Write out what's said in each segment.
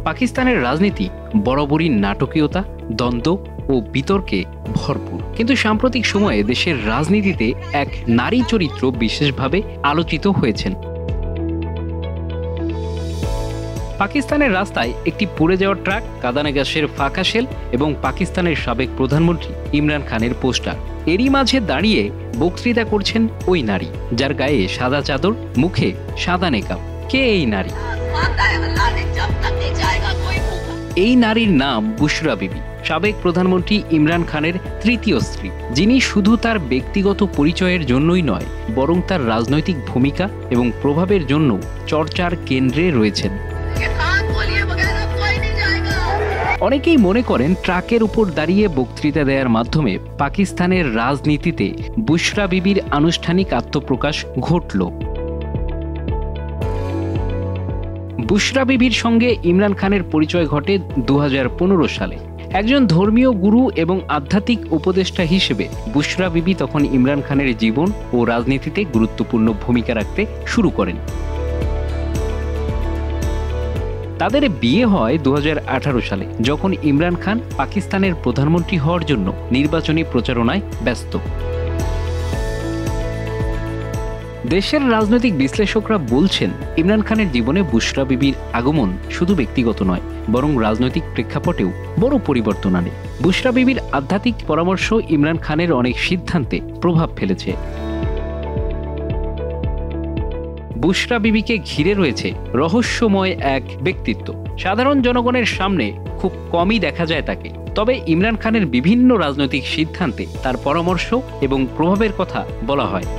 পাকিস্তানের রাজনীতি বরাবরই নাটকীয়তা, দ্বন্দ্ব ও বিতর্কে ভরপুর, কিন্তু সাম্প্রতিক সময়ে দেশের রাজনীতিতে এক নারী চরিত্র বিশেষভাবে আলোচিত হয়েছেন। পাকিস্তানের রাস্তায় একটি পুড়ে যাওয়া ট্রাক, কাঁদানে গ্যাসের ফাঁকা শেল এবং পাকিস্তানের সাবেক প্রধানমন্ত্রী ইমরান খানের পোস্টার, এরই মাঝে দাঁড়িয়ে বক্তৃতা করছেন ওই নারী, যার গায়ে সাদা চাদর, মুখে সাদা নেকাব। কে এই নারী? এই নারীর নাম বুশরা বিবি, সাবেক প্রধানমন্ত্রী ইমরান খানের তৃতীয় স্ত্রী, যিনি শুধু তার ব্যক্তিগত পরিচয়ের জন্যই নয়, বরং তার রাজনৈতিক ভূমিকা এবং প্রভাবের জন্য চর্চার কেন্দ্রে রয়েছেন। অনেকেই মনে করেন ট্রাকের উপর দাঁড়িয়ে বক্তৃতা দেওয়ার মাধ্যমে পাকিস্তানের রাজনীতিতে বুশরা বিবির আনুষ্ঠানিক আত্মপ্রকাশ ঘটল। বুশরা বিবির সঙ্গে ইমরান খানের পরিচয় ঘটে 2015 সালে। একজন ধর্মীয় গুরু এবং আধ্যাত্মিক উপদেষ্টা হিসেবে বুশরা বিবি তখন ইমরান খানের জীবন ও রাজনীতিতে গুরুত্বপূর্ণ ভূমিকা রাখতে শুরু করেন। তাদের বিয়ে হয় 2018 সালে, যখন ইমরান খান পাকিস্তানের প্রধানমন্ত্রী হওয়ার জন্য নির্বাচনী প্রচারণায় ব্যস্ত। দেশের রাজনৈতিক বিশ্লেষকরা বলছেন, ইমরান খানের জীবনে বুশরা বিবির আগমন শুধু ব্যক্তিগত নয়, বরং রাজনৈতিক প্রেক্ষাপটেও বড় পরিবর্তন আনে। বুশরা বিবির আধ্যাত্মিক পরামর্শ ইমরান খানের অনেক সিদ্ধান্তে প্রভাব ফেলেছে। বুশরা বিবিকে ঘিরে রয়েছে রহস্যময় এক ব্যক্তিত্ব। সাধারণ জনগণের সামনে খুব কমই দেখা যায় তাকে, তবে ইমরান খানের বিভিন্ন রাজনৈতিক সিদ্ধান্তে তার পরামর্শ এবং প্রভাবের কথা বলা হয়।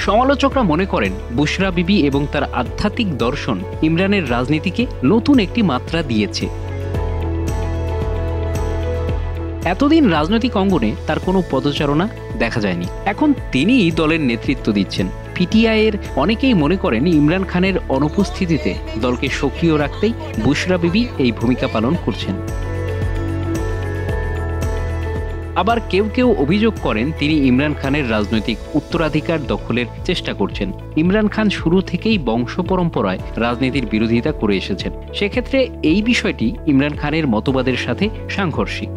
সমালোচকরা মনে করেন, বুশরা বিবি এবং তার আধ্যাত্মিক দর্শন ইমরানের রাজনীতিকে নতুন একটি মাত্রা দিয়েছে। এতদিন রাজনৈতিক অঙ্গনে তার কোনো পদচারণা দেখা যায়নি, এখন তিনিই দলের নেতৃত্ব দিচ্ছেন। পিটিআই এর অনেকেই মনে করেন, ইমরান খানের অনুপস্থিতিতে দলকে সক্রিয় রাখতেই বুশরা বিবি এই ভূমিকা পালন করছেন। আবার কেউ কেউ অভিযোগ করেন, তিনি ইমরান খানের রাজনৈতিক উত্তরাধিকার দখলের চেষ্টা করছেন। ইমরান খান শুরু থেকেই বংশ পরম্পরায় রাজনীতির বিরোধিতা করে এসেছেন, সেক্ষেত্রে এই বিষয়টি ইমরান খানের মতবাদের সাথে সাংঘর্ষিক।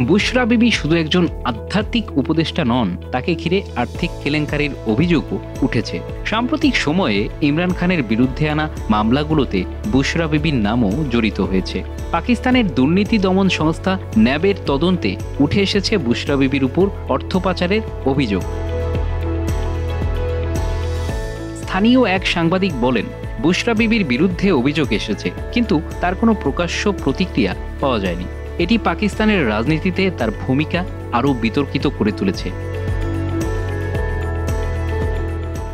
বুশরা বিবি শুধু একজন আধ্যাত্মিক উপদেষ্টা নন, তাকে ঘিরে আর্থিক কেলেঙ্কারির অভিযোগও উঠেছে। সাম্প্রতিক সময়ে ইমরান খানের বিরুদ্ধে আনা মামলাগুলোতে বুশরা বিবির নামও জড়িত হয়েছে। পাকিস্তানের দুর্নীতি দমন সংস্থা ন্যাবের তদন্তে উঠে এসেছে বুশরা বিবির উপর অর্থ পাচারের অভিযোগ। স্থানীয় এক সাংবাদিক বলেন, বুশরা বিবির বিরুদ্ধে অভিযোগ এসেছে, কিন্তু তার কোনো প্রকাশ্য প্রতিক্রিয়া পাওয়া যায়নি। এটি পাকিস্তানের রাজনীতিতে তার ভূমিকা আরও বিতর্কিত করে তুলেছে।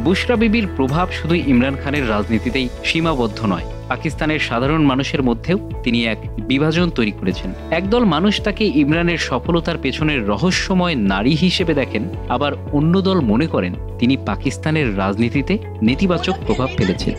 বুশরা বিবির প্রভাব শুধু ইমরান খানের রাজনীতিতেই সীমাবদ্ধ নয়, পাকিস্তানের সাধারণ মানুষের মধ্যেও তিনি এক বিভাজন তৈরি করেছেন। একদল মানুষ তাকে ইমরানের সফলতার পেছনের রহস্যময় নারী হিসেবে দেখেন, আবার অন্য দল মনে করেন তিনি পাকিস্তানের রাজনীতিতে নেতিবাচক প্রভাব ফেলেছেন।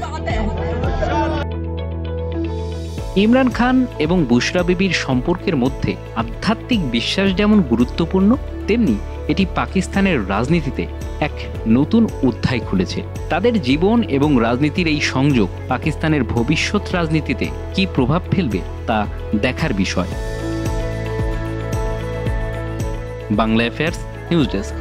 ইমরান খান এবং বুশরা বিবির সম্পর্কের মধ্যে আধ্যাত্মিক বিশ্বাস যেমন গুরুত্বপূর্ণ, তেমনি এটি পাকিস্তানের রাজনীতিতে এক নতুন অধ্যায় খুলেছে। তাদের জীবন এবং রাজনীতির এই সংযোগ পাকিস্তানের ভবিষ্যৎ রাজনীতিতে কী প্রভাব ফেলবে তা দেখার বিষয়। Bangla affairs news desk.